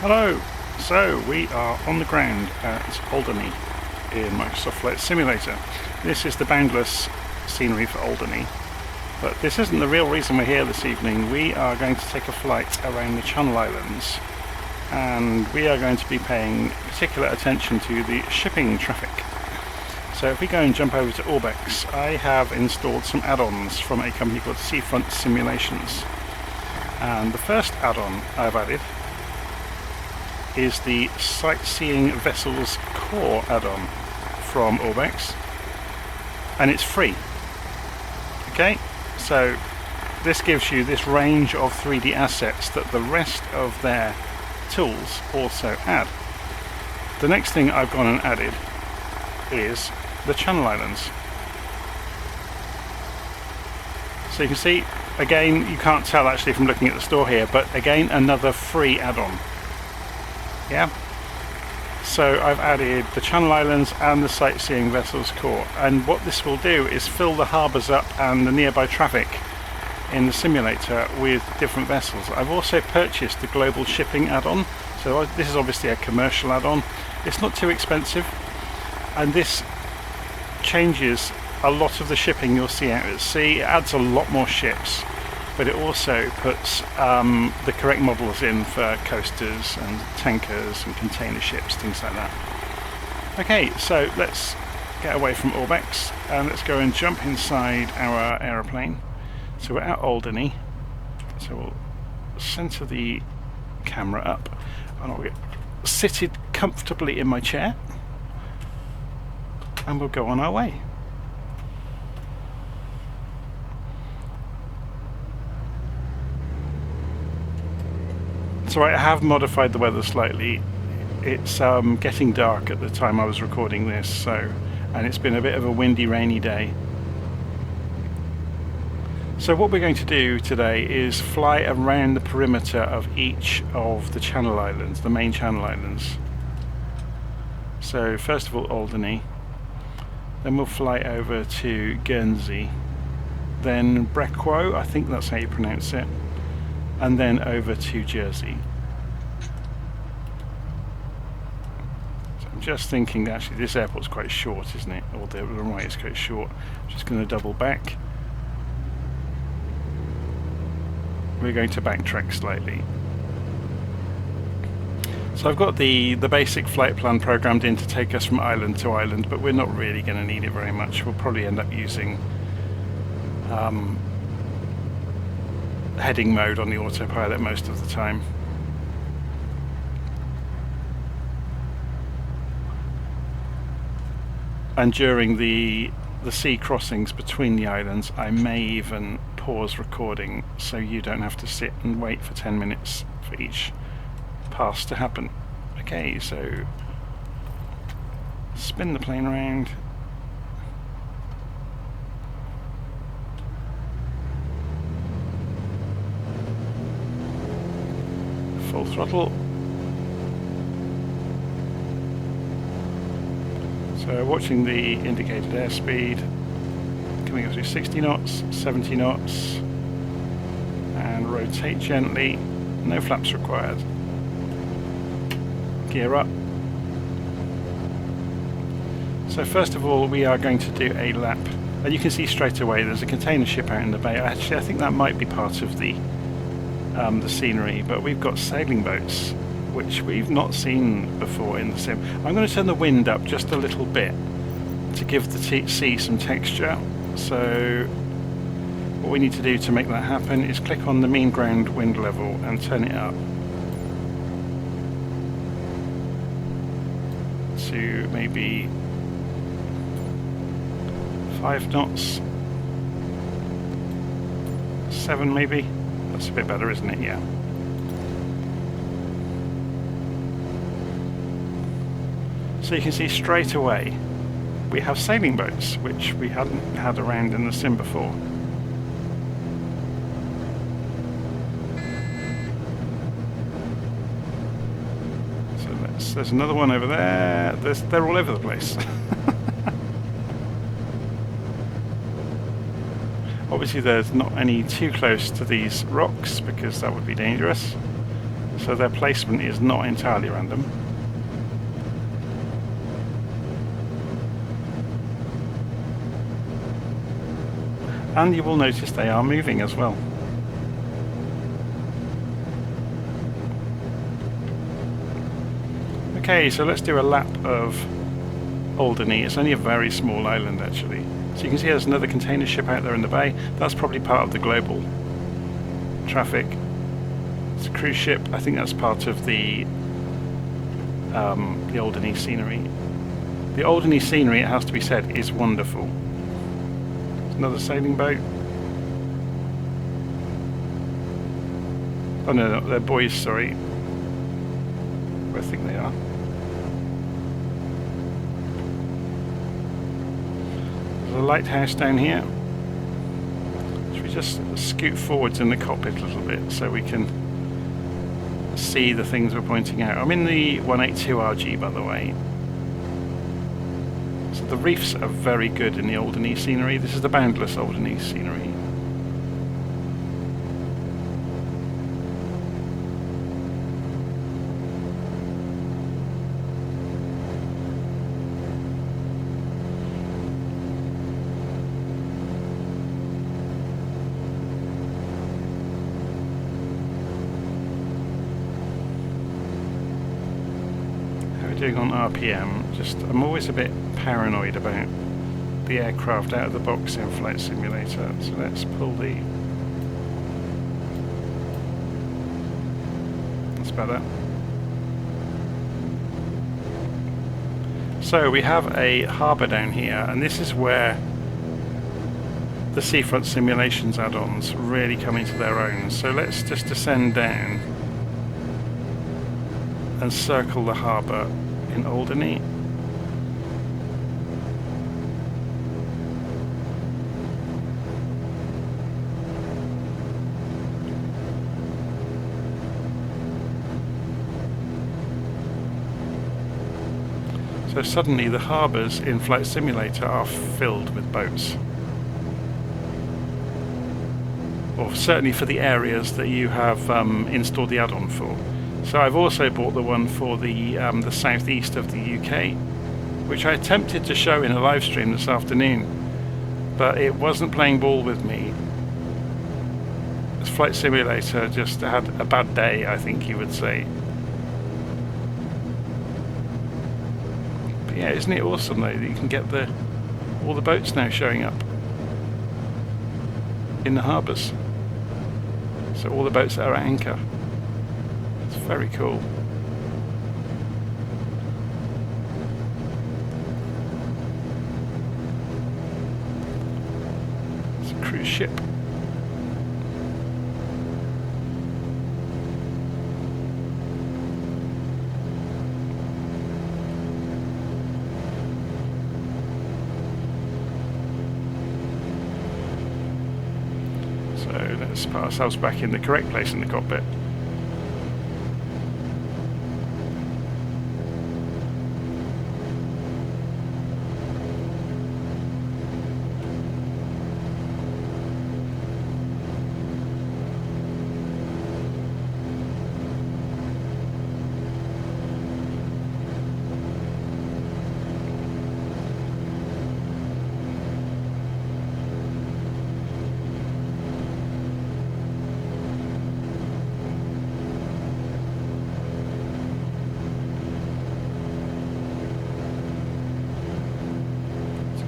Hello! So we are on the ground at Alderney in Microsoft Flight Simulator. This is the boundless scenery for Alderney, but this isn't the real reason we're here this evening. We are going to take a flight around the Channel Islands, and we are going to be paying particular attention to the shipping traffic. So if we go and jump over to Orbex, I have installed some add-ons from a company called Seafront Simulations. And the first add-on I've added is the Sightseeing Vessels Core add-on from Orbex, and it's free. Okay, so this gives you this range of 3D assets that the rest of their tools also add. The next thing I've gone and added is the Channel Islands. So you can see, again, you can't tell actually from looking at the store here, but again, another free add-on. Yeah, so I've added the Channel Islands and the Sightseeing Vessels Core, and what this will do is fill the harbours up and the nearby traffic in the simulator with different vessels. I've also purchased the Global Shipping add-on, so this is obviously a commercial add-on. It's not too expensive, and this changes a lot of the shipping you'll see out at sea. It adds a lot more ships, but it also puts the correct models in for coasters and tankers and container ships, things like that. Okay, so let's get away from Orbex and let's go and jump inside our aeroplane. So we're at Alderney, so we'll centre the camera up and I'll get seated comfortably in my chair and we'll go on our way. So I have modified the weather slightly. It's getting dark at the time I was recording this, and it's been a bit of a windy, rainy day. So what we're going to do today is fly around the perimeter of each of the Channel Islands, the main Channel Islands. So first of all Alderney, then we'll fly over to Guernsey, then Brecqhou, I think that's how you pronounce it, and then over to Jersey. So I'm just thinking that actually this airport's quite short, isn't it? Or the runway is quite short. I'm just going to double back. We're going to backtrack slightly. So I've got the basic flight plan programmed in to take us from island to island, but we're not really going to need it very much. We'll probably end up using heading mode on the autopilot most of the time. And during the sea crossings between the islands, I may even pause recording so you don't have to sit and wait for 10 minutes for each pass to happen. Okay, so spin the plane around. Full throttle. So watching the indicated airspeed, coming up to 60 knots, 70 knots, and rotate gently, no flaps required. Gear up. So first of all we are going to do a lap, and you can see straight away there's a container ship out in the bay. Actually I think that might be part of the scenery, but we've got sailing boats which we've not seen before in the sim. I'm going to turn the wind up just a little bit to give the sea some texture. So what we need to do to make that happen is click on the mean ground wind level and turn it up to maybe 5 knots, 7 maybe. That's a bit better, isn't it? Yeah. So you can see straight away we have sailing boats, which we hadn't had around in the sim before. So there's another one over there. They're all over the place. Obviously there's not any too close to these rocks because that would be dangerous. so their placement is not entirely random. And you will notice they are moving as well. Okay, so let's do a lap of Alderney. It's only a very small island actually. So you can see there's another container ship out there in the bay. That's probably part of the global traffic. It's a cruise ship. I think that's part of the Alderney scenery. The Alderney scenery, it has to be said, is wonderful. Another sailing boat. Oh no, they're buoys, sorry. I think they are. There's a lighthouse down here. Should we just scoot forwards in the cockpit a little bit so we can see the things we're pointing out? I'm in the 182 RG, by the way. So the reefs are very good in the Alderney scenery. This is the Boundless Alderney scenery. Doing on RPM, I'm always a bit paranoid about the aircraft out of the box in Flight Simulator, so let's pull that's better. So we have a harbour down here, and this is where the Seafront Simulations add-ons really come into their own. So let's just descend down and circle the harbour in Alderney. So suddenly the harbours in Flight Simulator are filled with boats. Or certainly for the areas that you have installed the add-on for. So I've also bought the one for the southeast of the UK, which I attempted to show in a live stream this afternoon, but it wasn't playing ball with me. Flight Simulator just had a bad day, I think you would say. But yeah, isn't it awesome though that you can get all the boats now showing up in the harbours? So all the boats that are at anchor. Very cool. It's a cruise ship. So let's put ourselves back in the correct place in the cockpit.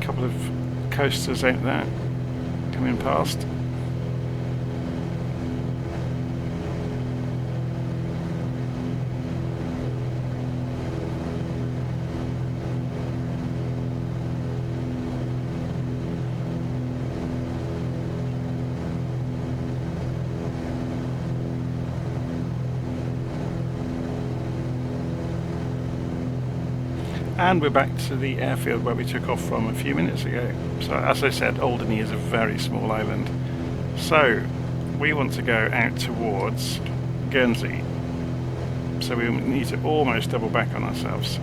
Couple of coasters out there coming past. And we're back to the airfield where we took off from a few minutes ago. So as I said, Alderney is a very small island. So we want to go out towards Guernsey. So we need to almost double back on ourselves.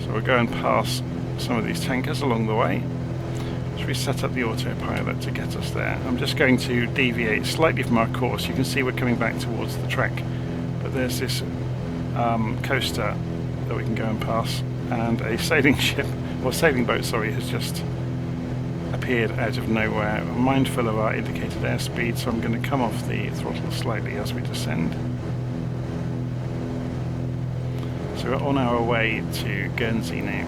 So we'll go and pass some of these tankers along the way. Should we set up the autopilot to get us there? I'm just going to deviate slightly from our course. You can see we're coming back towards the track, but there's this coaster that we can go and pass, and a sailing ship, or sailing boat, sorry, has just appeared out of nowhere. I'm mindful of our indicated airspeed, so I'm going to come off the throttle slightly as we descend. So we're on our way to Guernsey now.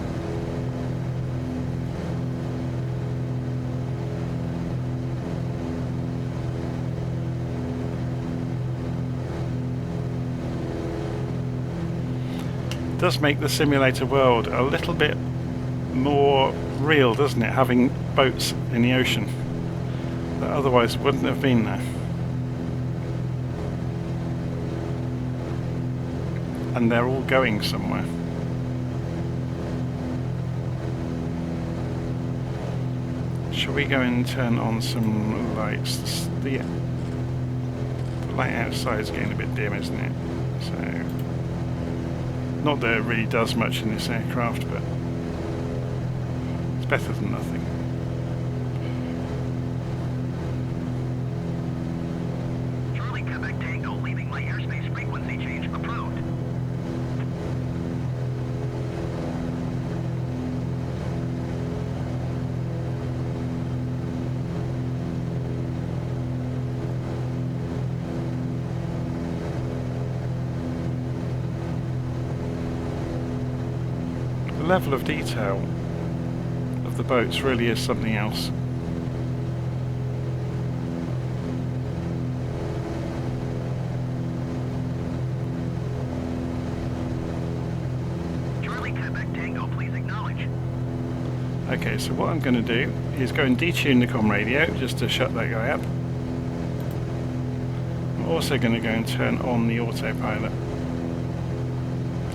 It does make the simulator world a little bit more real, doesn't it, having boats in the ocean that otherwise wouldn't have been there. And they're all going somewhere. Shall we go and turn on some lights? The light outside is getting a bit dim, isn't it? So, not that it really does much in this aircraft, but it's better than nothing. Charlie Quebec Tango leaving my airspace frequency change approved. The level of detail of the boats really is something else. Charlie Quebec Tango, please acknowledge. Okay, so what I'm going to do is go and detune the comm radio just to shut that guy up. I'm also going to go and turn on the autopilot.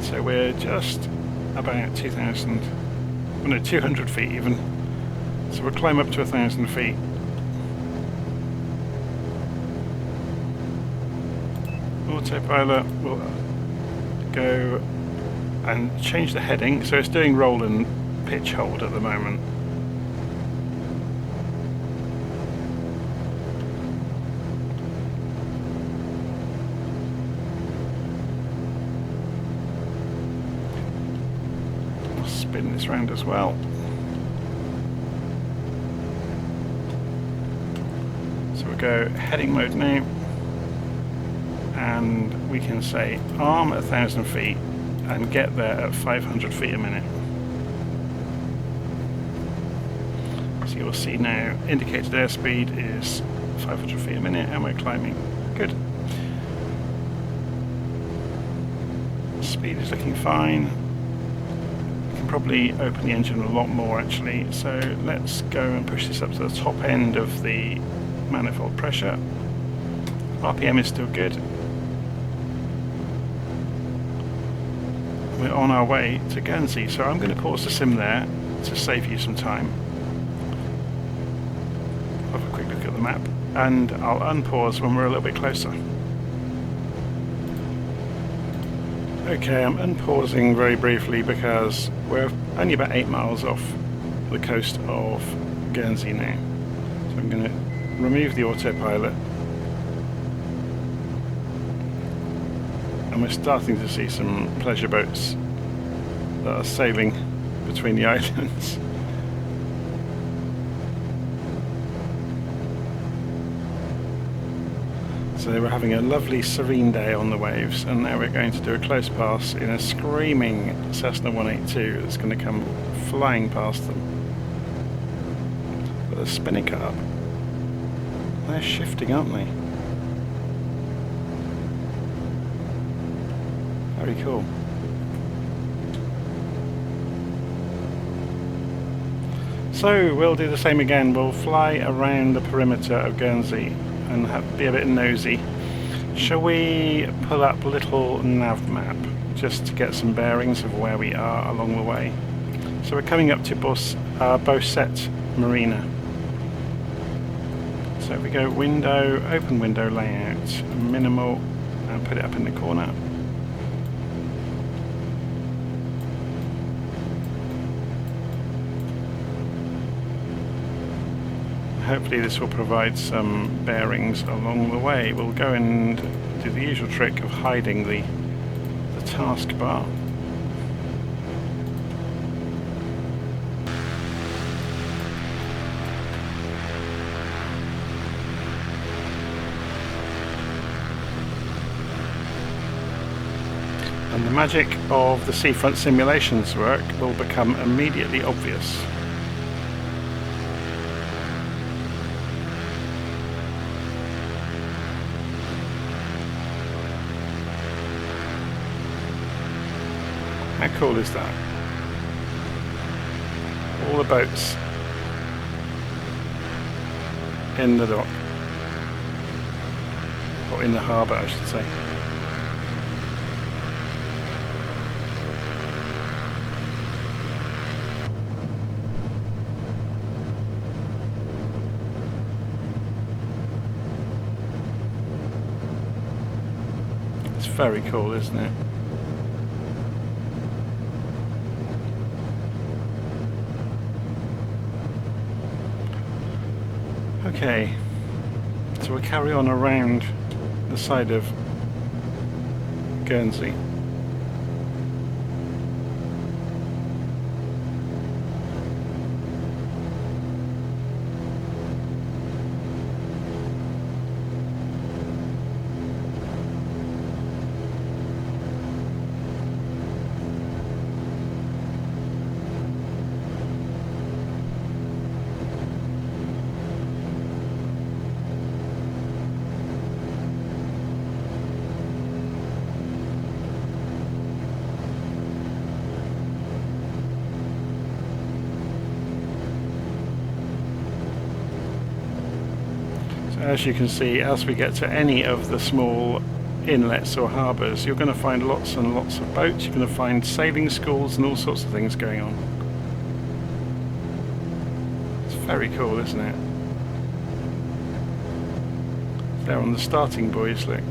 So we're just about 200 feet even. So we'll climb up to 1,000 feet. Autopilot will go and change the heading. So it's doing roll and pitch hold at the moment. Spin this round as well. So we'll go heading mode now, and we can say arm at 1,000 feet and get there at 500 feet a minute. So you'll see now indicated airspeed is 500 feet a minute and we're climbing. Good. Speed is looking fine. Probably open the engine a lot more actually, so let's go and push this up to the top end of the manifold pressure. RPM is still good. We're on our way to Guernsey, so I'm going to pause the sim there to save you some time. Have a quick look at the map and I'll unpause when we're a little bit closer. Okay, I'm unpausing very briefly because we're only about 8 miles off the coast of Guernsey now. So I'm going to remove the autopilot. And we're starting to see some pleasure boats that are sailing between the islands. So they were having a lovely serene day on the waves, and now we're going to do a close pass in a screaming Cessna 182 that's going to come flying past them. But they're spinning it up. They're shifting, aren't they? Very cool. So we'll do the same again. We'll fly around the perimeter of Guernsey and be a bit nosy. Shall we pull up a little nav map just to get some bearings of where we are along the way? So we're coming up to Beauset Marina. So if we go window, open window layout, minimal, and put it up in the corner. hopefully this will provide some bearings along the way. We'll go and do the usual trick of hiding the taskbar. And the magic of the Seafront Simulations work will become immediately obvious. How cool is that? All the boats in the dock, or in the harbour I should say. It's very cool, isn't it? Okay, so we'll carry on around the side of Guernsey. As you can see, as we get to any of the small inlets or harbours, you're going to find lots and lots of boats. You're going to find sailing schools and all sorts of things going on. It's very cool, isn't it? They're on the starting buoys, look.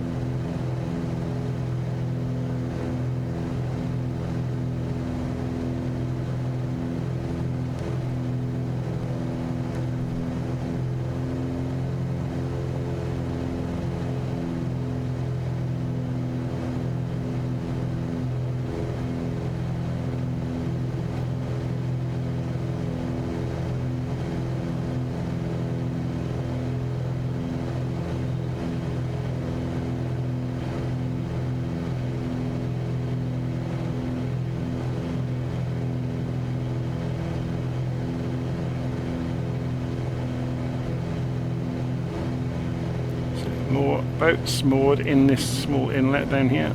More boats moored in this small inlet down here.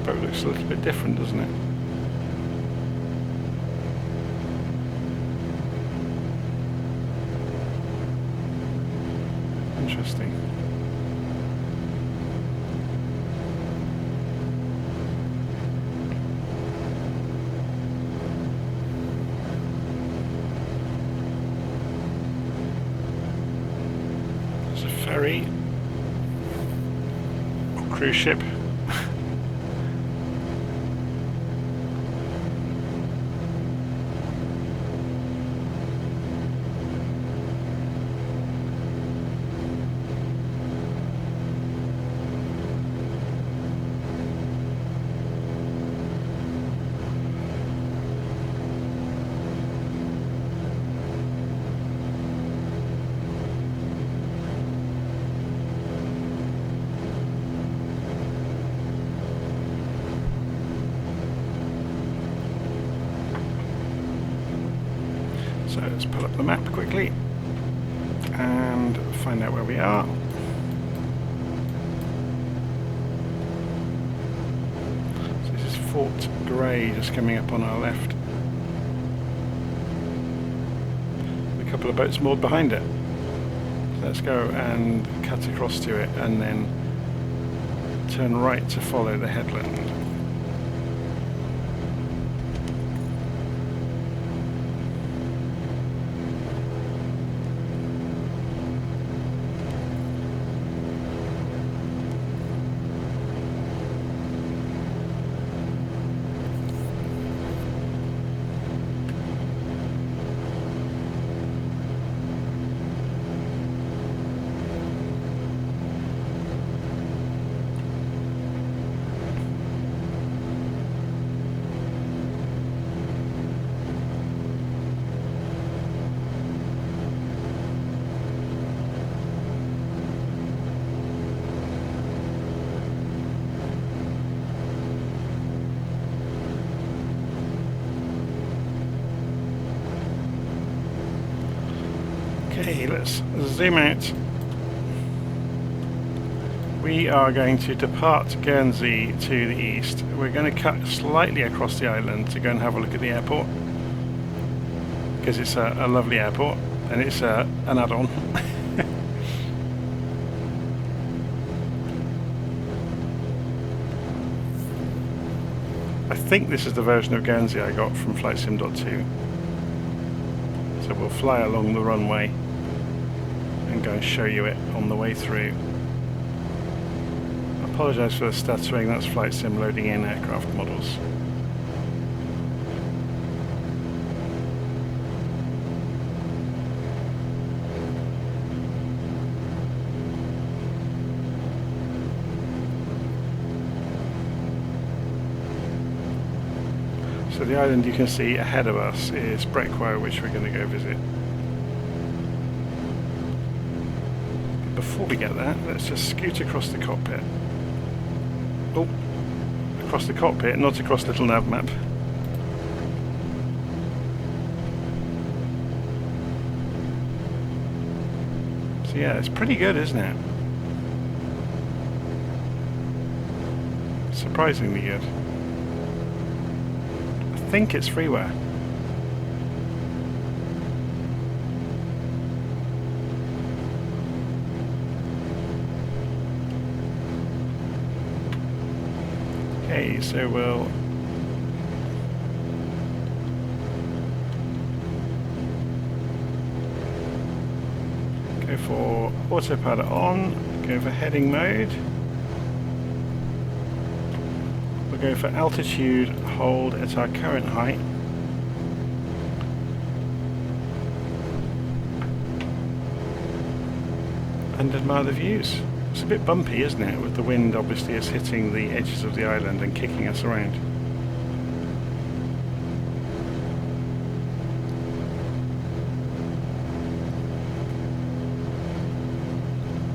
Boat looks a little bit different, doesn't it? Interesting. There's a ferry or cruise ship. So let's pull up the map quickly and find out where we are. Port Grey just coming up on our left. A couple of boats moored behind it. Let's go and cut across to it and then turn right to follow the headland. Okay, let's zoom out. We are going to depart Guernsey to the east. We're going to cut slightly across the island to go and have a look at the airport, because it's a lovely airport and it's an add-on. I think this is the version of Guernsey I got from FlightSim.To. So we'll fly along the runway and go and show you it on the way through. I apologise for the stuttering, that's FlightSim loading in aircraft models. So the island you can see ahead of us is Brecqhou, which we're going to go visit. Before we get there, let's just scoot across the cockpit. Oh, across the cockpit, not across little nav map. So yeah, it's pretty good, isn't it? Surprisingly good. I think it's freeware. Okay, so we'll go for autopilot on, go for heading mode. We'll go for altitude, hold at our current height. And admire the views. It's a bit bumpy, isn't it, with the wind obviously is hitting the edges of the island and kicking us around.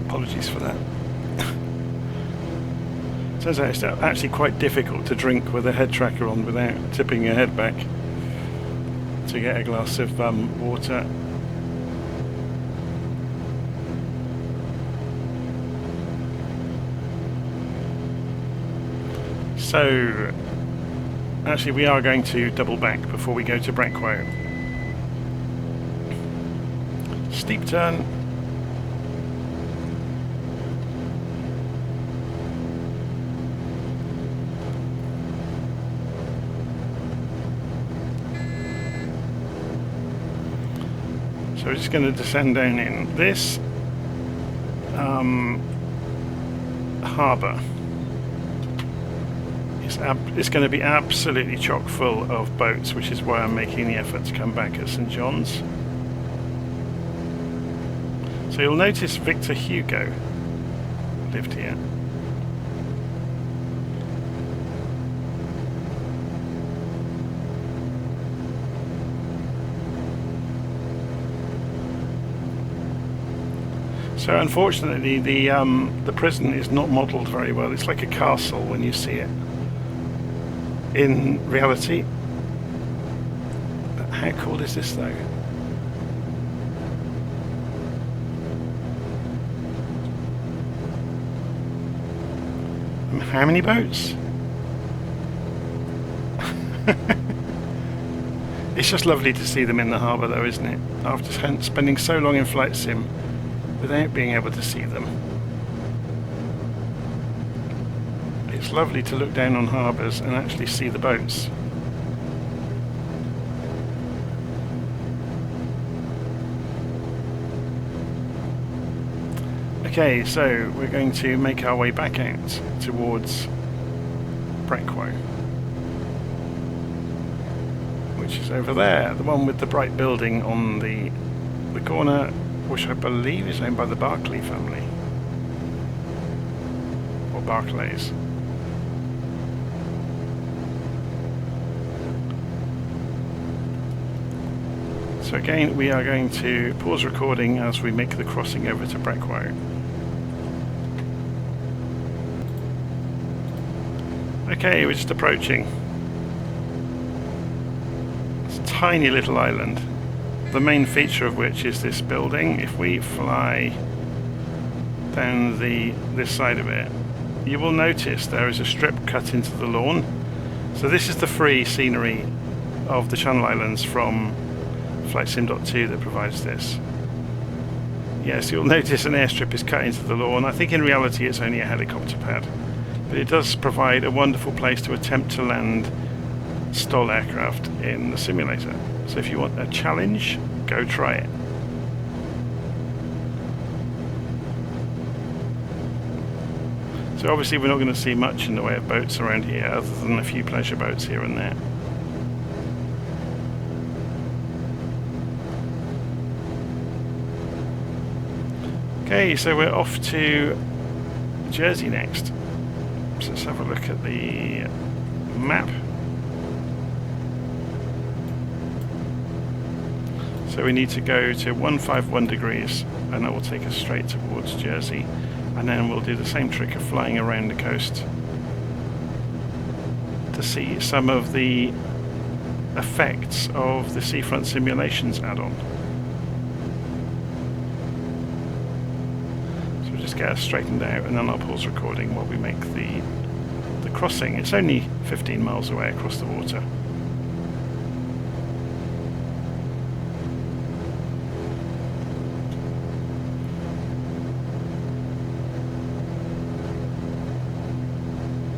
Apologies for that. Turns out it's actually quite difficult to drink with a head tracker on without tipping your head back to get a glass of water. So, actually we are going to double back before we go to Brecqhou. Steep turn. So we're just going to descend down in this harbour. It's going to be absolutely chock full of boats, which is why I'm making the effort to come back at St John's. So you'll notice Victor Hugo lived here. So unfortunately the prison is not modelled very well. It's like a castle when you see it in reality. But how cool is this though? How many boats? It's just lovely to see them in the harbour though, isn't it? After spending so long in Flight Sim without being able to see them. It's lovely to look down on harbours and actually see the boats. Okay, so we're going to make our way back out towards Brecqhou, which is over there, the one with the bright building on the corner, which I believe is owned by the Barclay family, or Barclays. So again, we are going to pause recording as we make the crossing over to Brecqhou. Okay, we're just approaching. It's a tiny little island, the main feature of which is this building. If we fly down this side of it, you will notice there is a strip cut into the lawn. So this is the free scenery of the Channel Islands from FlightSim.To that provides this. Yes, you'll notice an airstrip is cut into the lawn. I think in reality it's only a helicopter pad, but it does provide a wonderful place to attempt to land STOL aircraft in the simulator. So if you want a challenge, go try it. So obviously we're not going to see much in the way of boats around here other than a few pleasure boats here and there. Okay, so we're off to Guernsey next. So let's have a look at the map. So we need to go to 151 degrees and that will take us straight towards Guernsey, and then we'll do the same trick of flying around the coast to see some of the effects of the Seafront Simulations add-on. Just get us straightened out and then I'll pause recording while we make the crossing. It's only 15 miles away across the water.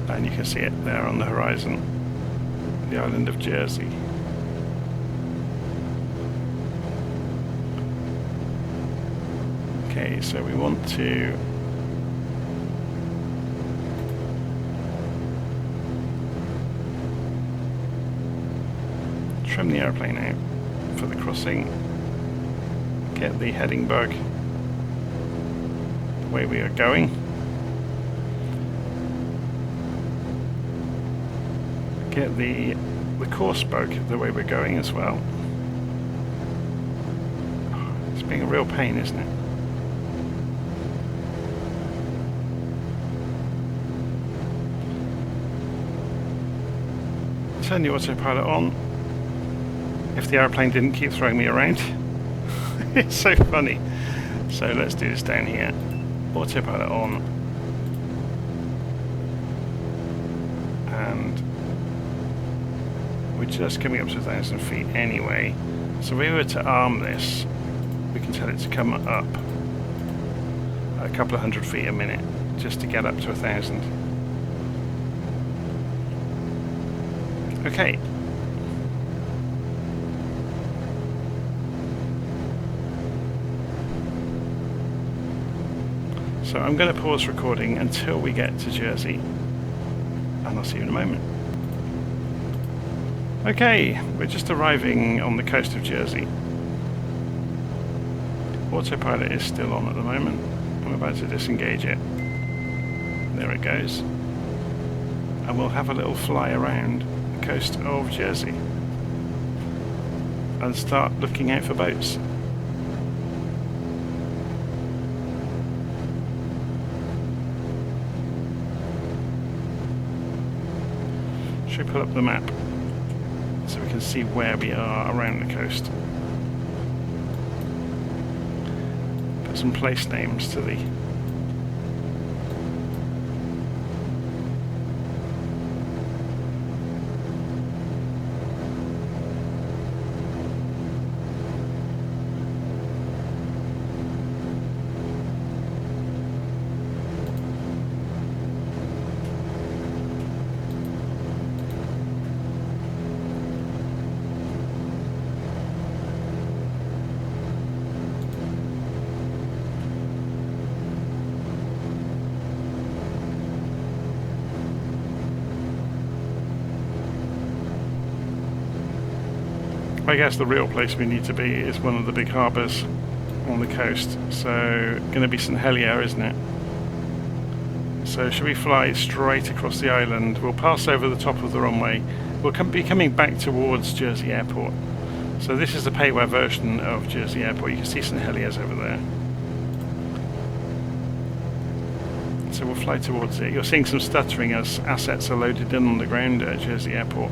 And you can see it there on the horizon, the island of Guernsey. Okay, so we want to trim the airplane out for the crossing, get the heading bug the way we are going, get the course bug the way we're going as well. It's being a real pain, isn't it? Turn the autopilot on if the airplane didn't keep throwing me around. It's so funny. So let's do this down here. Autopilot on. And we're just coming up to 1,000 feet anyway. So if we were to arm this, we can tell it to come up a couple of 100 feet a minute just to get up to 1,000. Okay. So I'm going to pause recording until we get to Guernsey, and I'll see you in a moment. Okay, we're just arriving on the coast of Guernsey. Autopilot is still on at the moment. I'm about to disengage it. There it goes. And we'll have a little fly around coast of Guernsey and start looking out for boats. Should we pull up the map so we can see where we are around the coast? Put some place names to the I guess the real place we need to be is one of the big harbours on the coast. So, going to be St Helier, isn't it? So, should we fly straight across the island? We'll pass over the top of the runway. We'll be coming back towards Jersey Airport. So, this is the payware version of Jersey Airport. You can see St Helier's over there. So, we'll fly towards it. You're seeing some stuttering as assets are loaded in on the ground at Jersey Airport.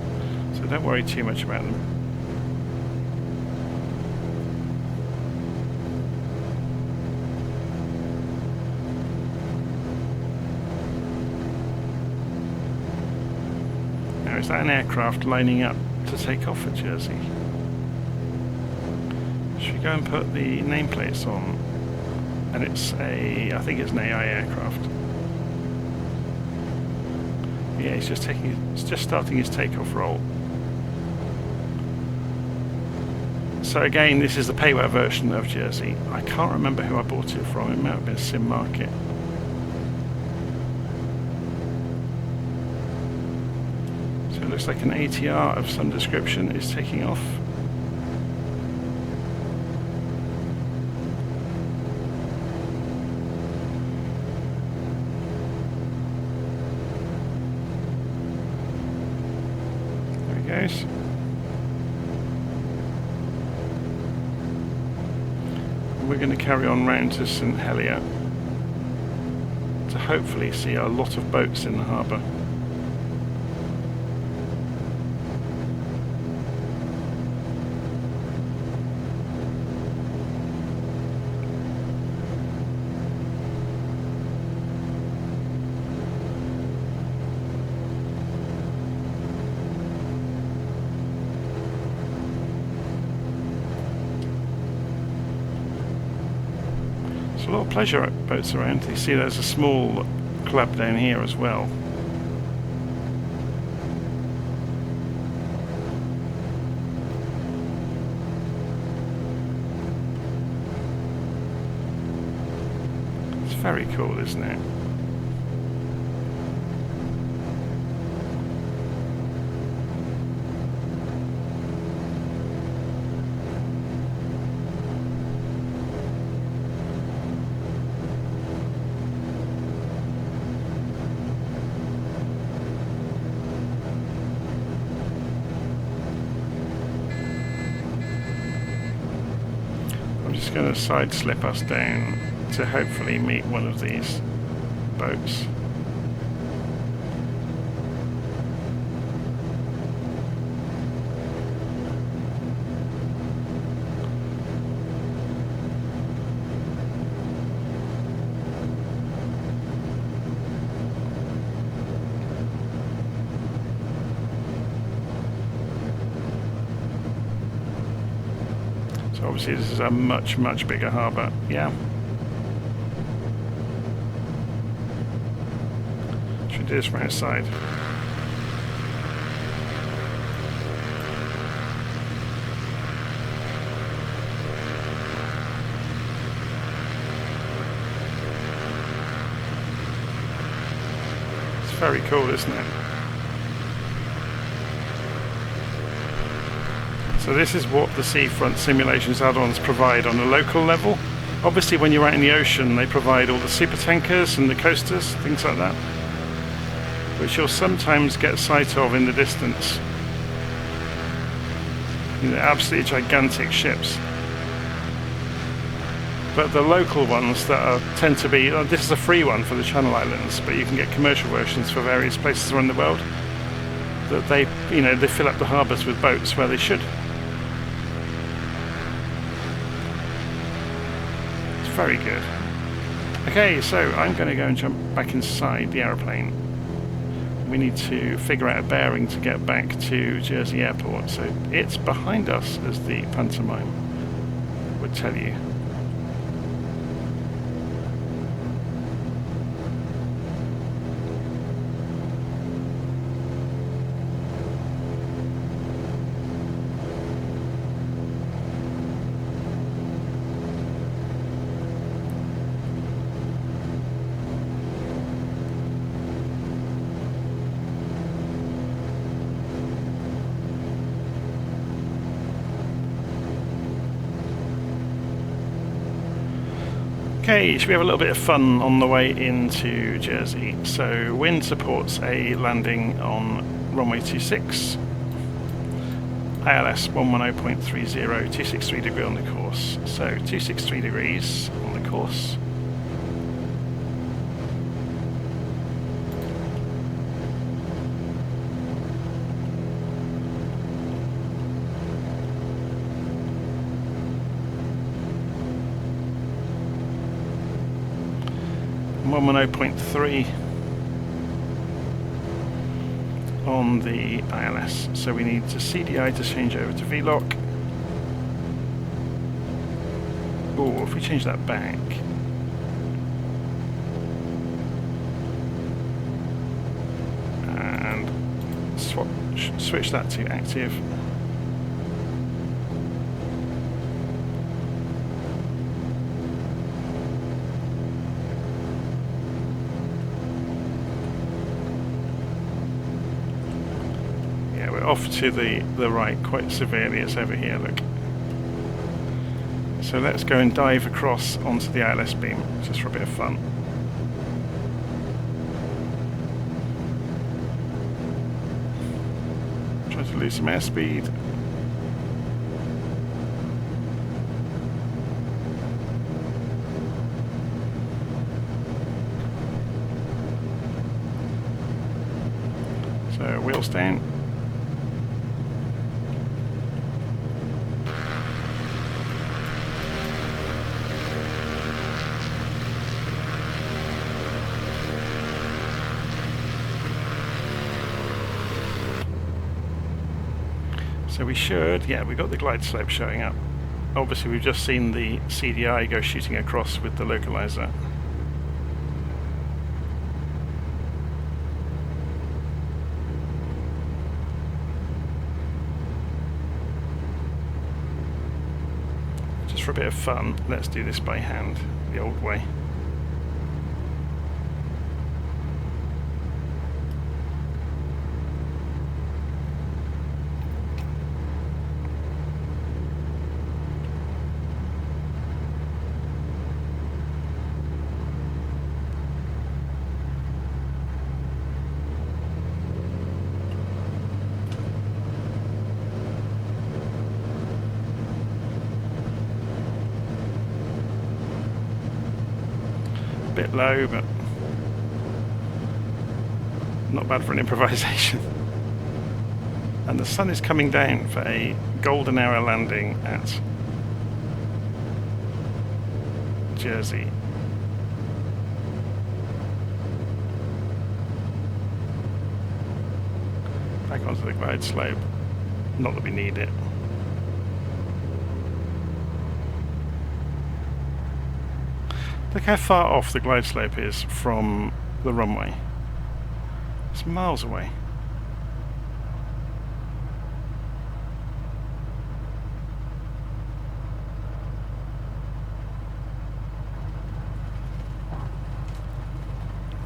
So, don't worry too much about them. Is that an aircraft lining up to take off at Jersey? Should we go and put the nameplates on? And I think it's an AI aircraft. Yeah, he's just starting his takeoff roll. So again, this is the payware version of Jersey. I can't remember who I bought it from. It might have been Sim Market. It looks like an ATR of some description is taking off. There he goes. And we're going to carry on round to St Helier to hopefully see a lot of boats in the harbour. There's a lot of pleasure boats around. You see there's a small club down here as well. It's very cool, isn't it? Going to side slip us down to hopefully meet one of these boats. Obviously this is a much bigger harbour, yeah. Should do this from outside. It's very cool, isn't it? So this is what the Seafront Simulations add-ons provide on a local level. Obviously when you're out in the ocean they provide all the super tankers and the coasters, things like that, which you'll sometimes get sight of in the distance. You know, absolutely gigantic ships. But the local ones that tend to be, this is a free one for the Channel Islands, but you can get commercial versions for various places around the world, that they fill up the harbours with boats where they should. Very good. Okay, so I'm going to go and jump back inside the aeroplane. We need to figure out a bearing to get back to Jersey Airport. So it's behind us, as the pantomime would tell you. Okay, should we have a little bit of fun on the way into Jersey? So wind supports a landing on runway 26, ILS 110.30, 263 degree on the course. So 263 degrees on the course. And 110.3 on the ILS, so we need to CDI to change over to VLOC. Oh, if we change that back, and switch that to active. Off to the right quite severely. It's over here, look. So let's go and dive across onto the ILS beam, just for a bit of fun. Try to lose some airspeed. So wheels down. So we should, yeah, we got the glide slope showing up. Obviously we've just seen the CDI go shooting across with the localizer. Just for a bit of fun, let's do this by hand, the old way. Bit low, but not bad for an improvisation. And the sun is coming down for a golden hour landing at Jersey. Back onto the glide slope. Not that we need it. Look how far off the glide slope is from the runway. It's miles away.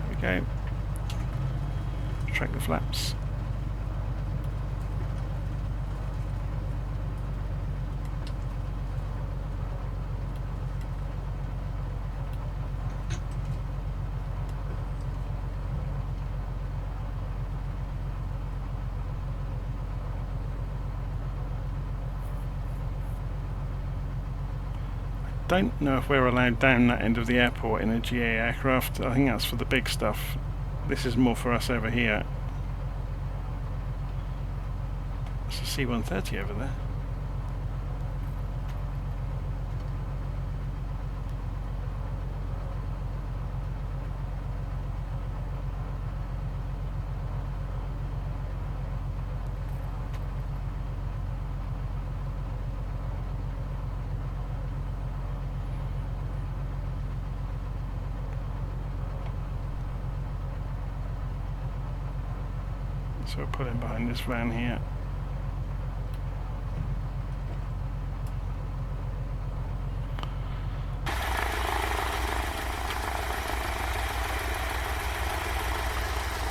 There we go. Track the flaps. Don't know if we're allowed down that end of the airport in a GA aircraft. I think that's for the big stuff. This is more for us over here. There's a C-130 over there. So we'll put him behind this van here.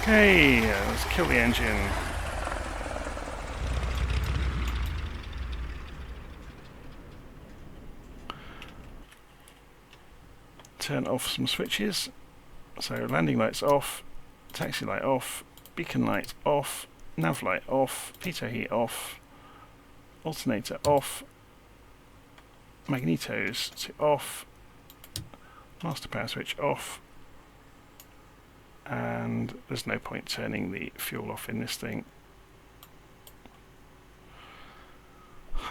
Okay, let's kill the engine. turn off some switches. So landing lights off, taxi light off, beacon light off, nav light off, pitot heat off, alternator off, magnetos to off, master power switch off, and there's no point turning the fuel off in this thing.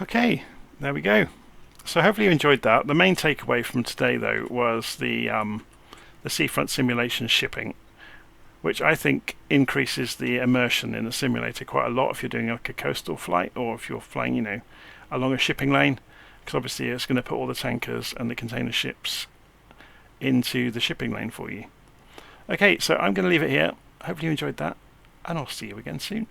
Okay, there we go. So hopefully you enjoyed that. The main takeaway from today though was the Seafront Simulations shipping, which I think increases the immersion in the simulator quite a lot if you're doing like a coastal flight, or if you're flying, you know, along a shipping lane, because obviously it's going to put all the tankers and the container ships into the shipping lane for you. Okay, so I'm going to leave it here. Hopefully you enjoyed that, and I'll see you again soon.